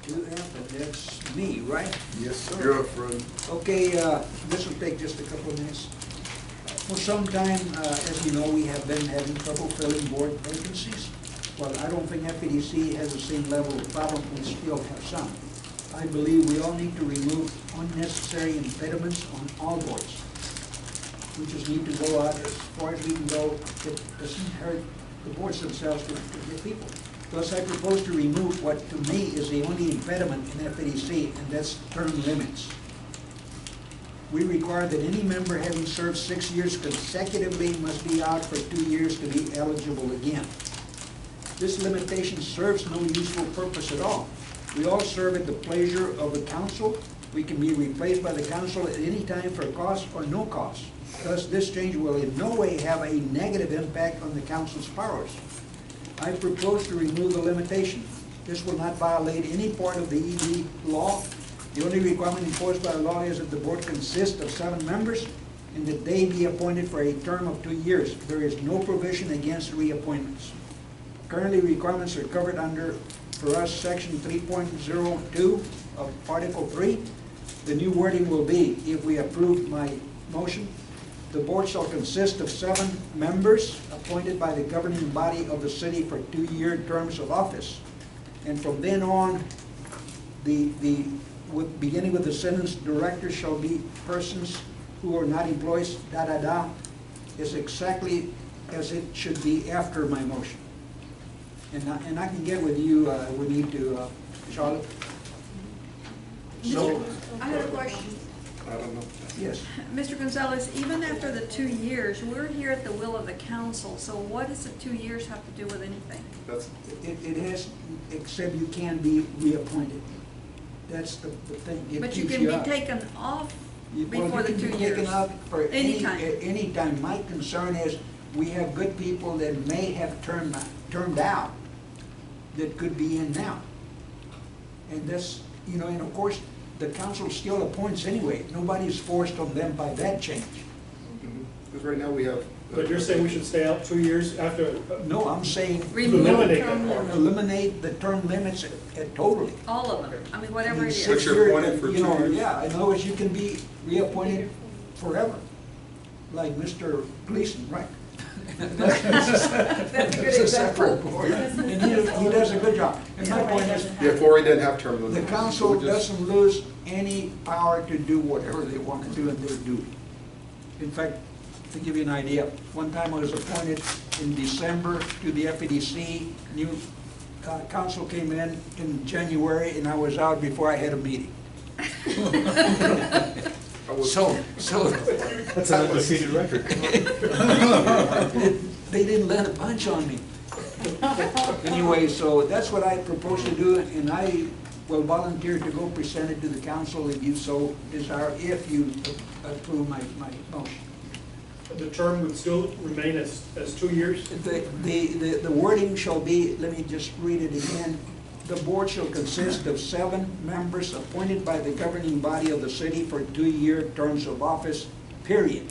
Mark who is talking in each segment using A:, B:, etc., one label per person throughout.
A: 2F, and that's me, right?
B: Yes, sir.
C: You're up, Fred.
A: Okay, this will take just a couple of minutes. For some time, as you know, we have been having trouble filling board vacancies. Well, I don't think FEDC has the same level of problem, we still have some. I believe we all need to remove unnecessary impediments on all boards. We just need to go out as far as we can go. It doesn't hurt the boards themselves to get people. Thus, I propose to remove what to me is the only impediment in FEDC, and that's term limits. We require that any member having served 6 years consecutively must be out for 2 years to be eligible again. This limitation serves no useful purpose at all. We all serve at the pleasure of the council. We can be replaced by the council at any time for cost or no cost. Thus, this change will in no way have a negative impact on the council's powers. I propose to remove the limitation. This will not violate any part of the ED law. The only requirement imposed by law is that the board consist of 7 members and that they be appointed for a term of 2 years. There is no provision against reappointments. Currently, requirements are covered under, for us, section 3.02 of Article 3. The new wording will be, if we approve my motion, the board shall consist of 7 members appointed by the governing body of the city for 2-year terms of office. And from then on, beginning with the sentence, directors shall be persons who are not employees, is exactly as it should be after my motion. And I can get with you, we need to, Charlotte. So,
D: I have a question.
C: I don't know.
A: yes.
D: Mr. Gonzalez, even after the 2 years, we're here at the will of the council, so what does the 2 years have to do with anything?
C: That's,
A: It has, except you can be reappointed. That's the thing. It
D: But you
A: keeps
D: can be
A: up.
D: taken off
A: Well,
D: before the 2
A: You can be
D: years.
A: taken up for
D: Anytime.
A: any time. My concern is, we have good people that may have turned out that could be in now. And this, you know, and of course, the council still appoints anyway. Nobody's forced on them by that change.
C: because right now we have.
B: But you're saying we should stay out 2 years after?
A: No, I'm saying
D: Remove
B: eliminate
D: term
B: that part.
D: limit.
A: eliminate the term limits totally.
D: All of them, I mean, whatever
A: I mean,
D: it
A: six
D: is.
C: But you're
A: years,
C: appointed for
A: you
C: 2
A: know,
C: years.
A: Yeah, in other words, you can be reappointed forever, like Mr. Gleason, right?
D: That's a good
A: It's a
D: example.
A: separate board, and he does a good job. And my point is,
C: Yeah, Corey didn't have term limits.
A: the council
C: So we just-
A: doesn't lose any power to do whatever they want to do in their duty. In fact, to give you an idea, one time I was appointed in December to the FEDC, new council came in January, and I was out before I had a meeting.
C: I was-
A: So,
B: That's an undefeated record.
A: they didn't let a bunch on me. Anyway, so that's what I propose to do, and I will volunteer to go present it to the council if you so desire, if you approve my motion.
B: The term would still remain as 2 years?
A: The wording shall be, let me just read it again. The board shall consist of 7 members appointed by the governing body of the city for 2-year terms of office, period.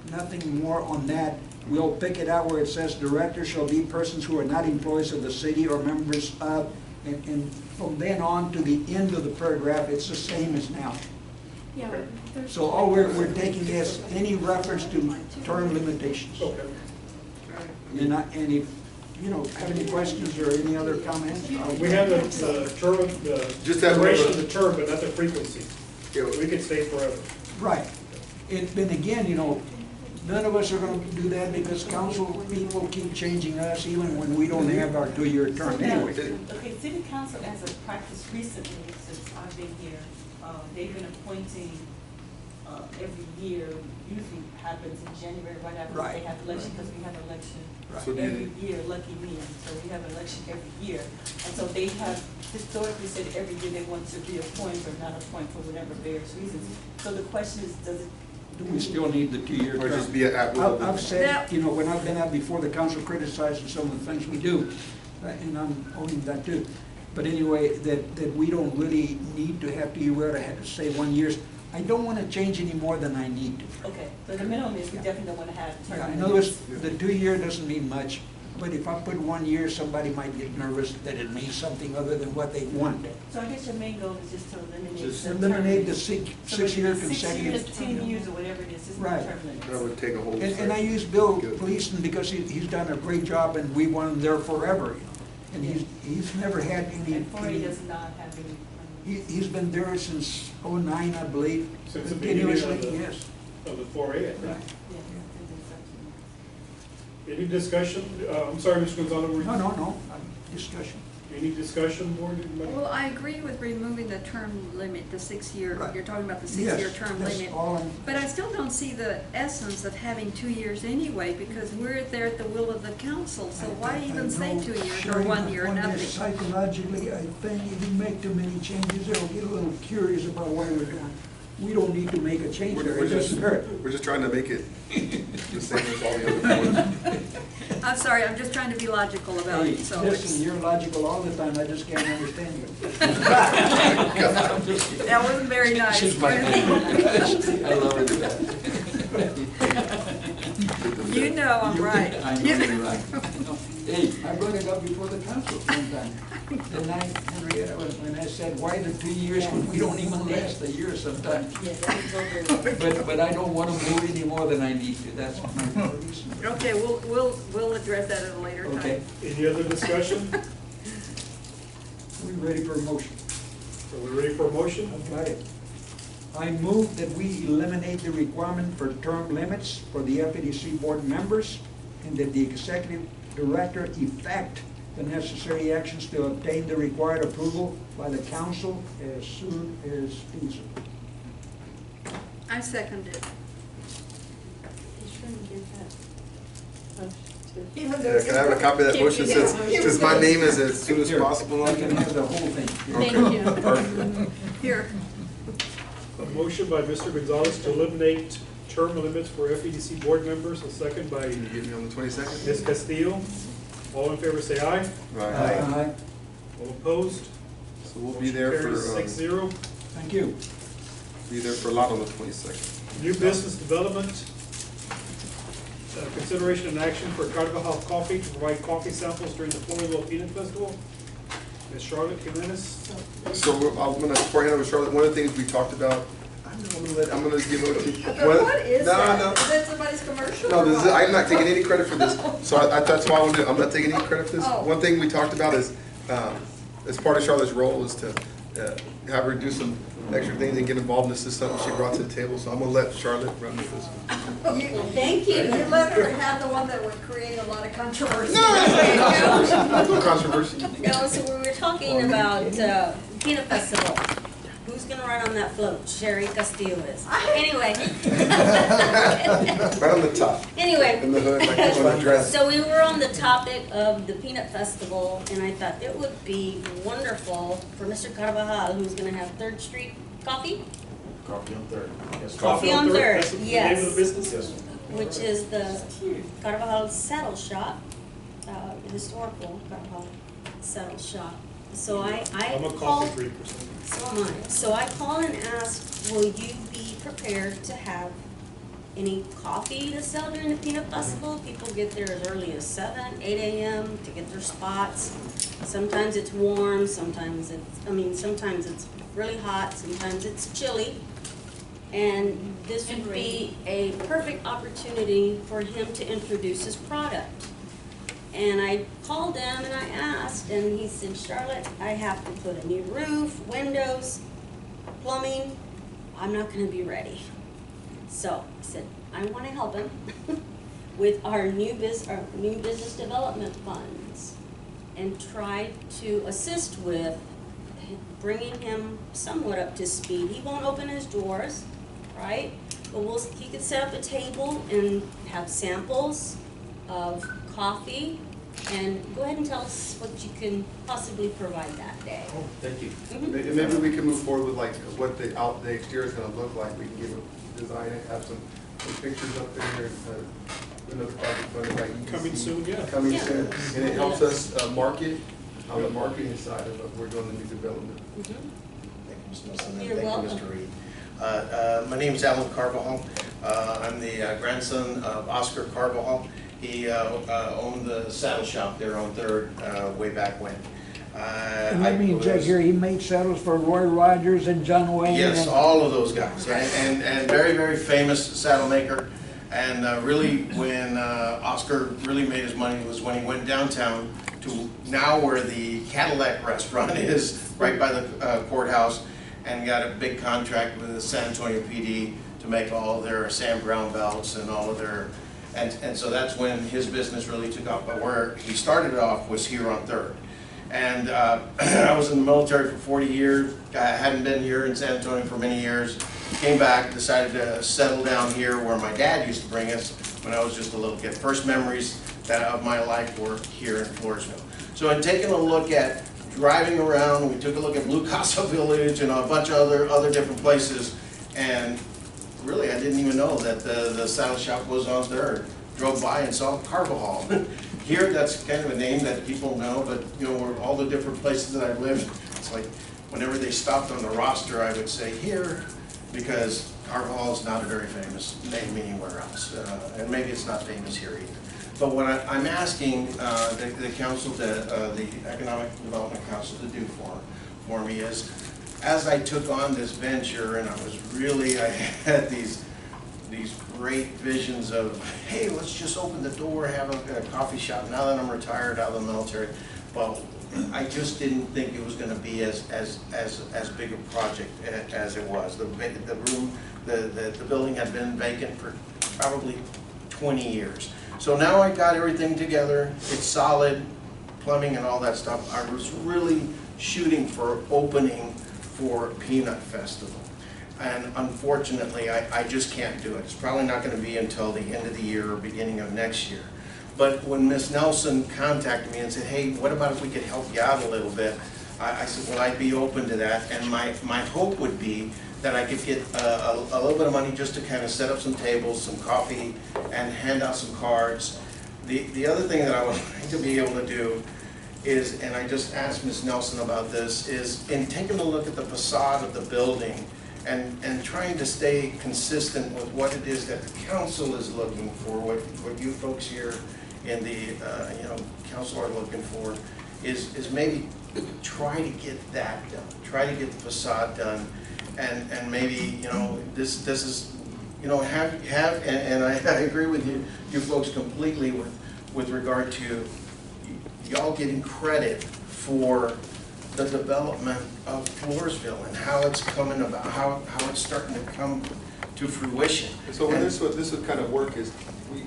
A: Nothing more on that. We'll pick it out where it says directors shall be persons who are not employees of the city or members of, and from then on to the end of the paragraph, it's the same as now.
D: Yeah, but there's-
A: So all we're taking is any reference to term limitations.
B: Okay.
A: And if, you know, have any questions or any other comments?
B: We have the term, the
C: Just that
B: duration
C: little-
B: of the term, but not the frequency.
C: Yeah,
B: We could stay forever.
A: Right. And again, you know, none of us are going to do that because council people keep changing us even when we don't have our 2-year term anyway.
E: Okay, city council as a practice recently, since I've been here, they've been appointing every year, usually happens in January, right after
A: Right.
E: they have election, because we have election
A: Right.
C: So do you-
E: every year, lucky me, so we have election every year. And so they have historically said every year they want to reappoint or not appoint for whatever various reasons. So the question is, does it?
A: Do we still need the 2-year
C: Or
A: term?
C: just be at will.
A: I've said, you know, when I've been out before, the council criticizes some of the things we do, and I'm owning that too. But anyway, that we don't really need to have to, you were to have to say 1 year. I don't want to change any more than I need to.
E: Okay, so the minimum is we definitely don't want to have term
A: Yeah, in other words,
E: limits.
A: the 2-year doesn't mean much. But if I put 1 year, somebody might get nervous that it means something other than what they want.
E: So I guess your main goal is just to eliminate.
C: Just
E: the
A: Eliminate the
E: term. So
A: six-year
E: maybe 6 years,
A: consecutive.
E: 10 years, or whatever it is, just the
A: Right.
E: term limits.
C: That would take a whole.
A: And I use Bill
C: Good.
A: Gleason because he's done a great job and we want him there forever. And he's never had any.
E: And 4A does not have any.
A: He's been there since '09, I believe.
B: Since the beginning of
A: Continuously,
B: the-
A: yes.
B: Of the 4A, I think.
A: Right.
E: Yeah.
B: Any discussion? I'm sorry, Mr. Gonzalez. were you-
A: No, discussion.
B: Any discussion, board? Anybody?
D: Well, I agree with removing the term limit, the 6-year,
A: Right.
D: you're talking about the
A: Yes,
D: 6-year term
A: that's
D: limit.
A: all I'm-
D: But I still don't see the essence of having 2 years anyway, because we're there at the will of the council, so why even say 2 years or 1 year, nothing?
A: Psychologically, I think if you make too many changes, they'll get a little curious about what we're doing. We don't need to make a change there,
C: We're
A: it doesn't hurt.
C: just trying to make it the same as all the other boards.
D: I'm sorry, I'm just trying to be logical about
A: Hey,
D: it, so.
A: listen, you're logical all the time, I just can't understand you.
D: That wasn't very nice.
A: She's my I love her to death.
D: You know I'm right.
A: I know you're right. Hey, I brought it up before the council sometime. And Henrietta, when I said, why the 2 years when we don't even last a year sometimes?
E: Yeah, that would go very well.
A: But I don't want to move any more than I need to, that's my reason.
D: Okay, we'll address that at a later time.
A: Okay,
B: Any other discussion?
A: we ready for a motion?
B: Are we ready for a motion?
A: I've got it. I move that we eliminate the requirement for term limits for the FEDC board members and that the executive director effect the necessary actions to obtain the required approval by the council as soon as feasible.
D: I second it.
C: Yeah, can I have a copy of that motion since my name is as soon as
A: Here,
C: possible
A: I
C: on
A: can
C: it?
A: have the whole thing.
D: Thank you.
C: Perfect.
D: Here,
B: A motion by Mr. Gonzalez to eliminate term limits for FEDC board members, a second by
C: Can you get me on the 22nd?
B: Ms. Castillo. All in favor, say aye.
C: Right.
A: Aye.
B: All opposed?
C: So we'll be there for,
B: 6-0.
A: Thank you.
C: be there for a lot on the 22nd.
B: New business development. Consideration and action for Carvajal Coffee to provide coffee samples during the Florida Peanut Festival. Ms. Charlotte Jimenez.
C: So I'm gonna, before I hand over to Charlotte, one of the things we talked about, I'm gonna give it to you.
D: what is that?
C: No,
D: Is that somebody's commercial?
C: no,
D: or
C: this is,
D: what?
C: I'm not taking any credit for this. So that's why I'm not taking any credit for this.
D: Oh.
C: One thing we talked about is, as part of Charlotte's role is to have her do some extra things and get involved in this. This is something she brought to the table, so I'm gonna let Charlotte run with this.
D: Thank you. You let her have the one that would create a lot of controversy.
C: No controversy.
F: No, so we were talking about Peanut Festival. Who's gonna ride on that float? Sherry Castillo is. Anyway.
C: Right on the top, in
F: Anyway,
C: the hood, like on the dress.
F: so we were on the topic of the Peanut Festival, and I thought it would be wonderful for Mr. Carvajal, who's gonna have 3rd Street Coffee,
G: Coffee on Third. Yes.
F: Coffee on Third,
B: That's the name of
F: yes.
B: the business?
G: Yes.
F: which is the Carvajal Saddle Shop, historical Carvajal Saddle Shop. So I
B: I'm a
F: called.
B: coffee freak or something.
F: So am I. So I call and ask, will you be prepared to have any coffee to sell during the Peanut Festival? People get there as early as 7, 8 a.m. to get their spots. Sometimes it's warm, sometimes it's really hot, sometimes it's chilly. And this would be a perfect opportunity for him to introduce his product. And I called him and I asked, and he said, Charlotte, I have to put a new roof, windows, plumbing. I'm not gonna be ready. So I said, I wanna help him with our new business development funds and try to assist with bringing him somewhat up to speed. He won't open his doors, right? But he could set up a table and have samples of coffee, and go ahead and tell us what you can possibly provide that day.
G: Oh, thank you.
C: Maybe we can move forward with like what the exterior is gonna look like. We can give a design and have some pictures up there. Another project funded by EDC.
B: Coming soon, yeah.
C: Coming
F: Yeah.
C: soon, and it helps us market on the marketing side of what we're doing the new development.
G: Thank you, Ms. Nelson, and
F: You're
G: thank you,
F: welcome.
G: Mr. Reed. My name is Alan Carvajal. I'm the grandson of Oscar Carvajal,
H: He owned the saddle shop there on Third way back when.
A: And let me check here, he made saddles for Roy Rogers and John Wayne.
H: Yes,
A: and-
H: all of those guys, and very, very famous saddle maker. And really, when Oscar really made his money was when he went downtown to now where the Cadillac restaurant is, right by the courthouse, and got a big contract with the San Antonio PD to make all their Sam Brown belts and all of their, and so that's when his business really took off. But where he started off was here on Third. And I was in the military for 40 years. I hadn't been here in San Antonio for many years. Came back, decided to settle down here where my dad used to bring us when I was just a little kid. First memories of my life were here in Floresville. So in taking a look at driving around, we took a look at Blue Casa Village and a bunch of other different places. And really, I didn't even know that the saddle shop was on Third. Drove by and saw Carvajal. Here, that's kind of a name that people know, but you know, where all the different places that I've lived, it's like whenever they stopped on the roster, I would say here, because Carvajal is not a very famous name anywhere else, and maybe it's not famous here either. But what I'm asking the council, the Economic Development Council, to do for me is, as I took on this venture, and I had these great visions of, hey, let's just open the door, have a coffee shop. Now that I'm retired out of the military, well, I just didn't think it was going to be as big a project as it was. The building had been vacant for probably 20 years. So now I got everything together. It's solid, plumbing and all that stuff. I was really shooting for opening for Peanut Festival. And unfortunately, I just can't do it. It's probably not going to be until the end of the year or beginning of next year. But when Ms. Nelson contacted me and said, hey, what about if we could help you out a little bit? I said, well, I'd be open to that. And my hope would be that I could get a little bit of money just to kind of set up some tables, some coffee, and hand out some cards. The other thing that I would like to be able to do is, and I just asked Ms. Nelson about this, is in taking a look at the facade of the building, and trying to stay consistent with what it is that the council is looking for, what you folks here in the council are looking for, is maybe try to get that done, try to get the facade done, and maybe this is have and I agree with you folks completely with regard to y'all getting credit for the development of Floresville and how it's coming about, how it's starting to come to fruition.
C: So when this would kind of work is,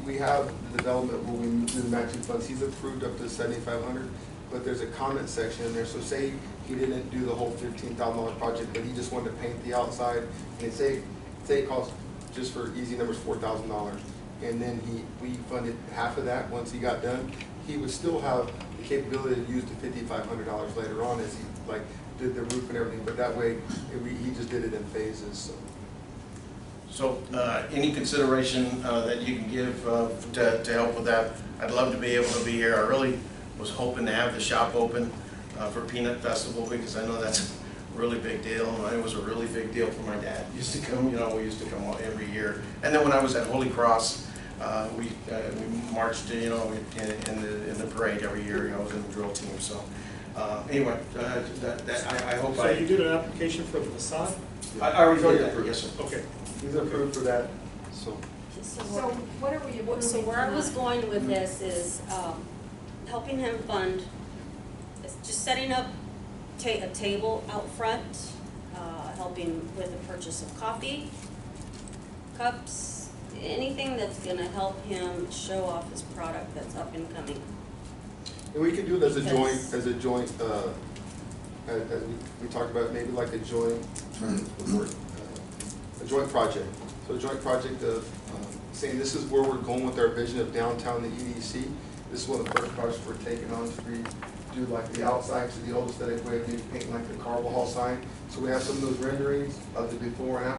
C: we have the development where we do matching funds. He's approved up to $7,500, but there's a comment section in there. So say he didn't do the whole $15,000 project, but he just wanted to paint the outside, and say it cost, just for easy numbers, $4,000, and then we funded half of that once he got done. He would still have the capability to use the $5,500 later on as he did the roof and everything, but that way he just did it in phases.
H: So any consideration that you can give to help with that? I'd love to be able to be here. I really was hoping to have the shop open for Peanut Festival, because I know that's a really big deal. And it was a really big deal for my dad. He used to come, we used to come every year. And then when I was at Holy Cross, we marched, in the parade every year. I was in the drill team. So anyway, I hope.
B: So you did an application for the facade?
H: I already did that. Yes, sir.
B: Okay.
C: He's approved for that. So
D: what are we approving?
F: So where I was going with this is helping him fund, just setting up a table out front, helping with the purchase of coffee, cups, anything that's gonna help him show off his product that's up and coming.
C: and we could do it as a joint, as we talked about, maybe like a joint project. So a joint project of saying this is where we're going with our vision of downtown, the EDC. This is one of the first projects we're taking on to do like the outside, to the old aesthetic way of painting like the Carvajal sign. So we have some of those renderings of the before and after.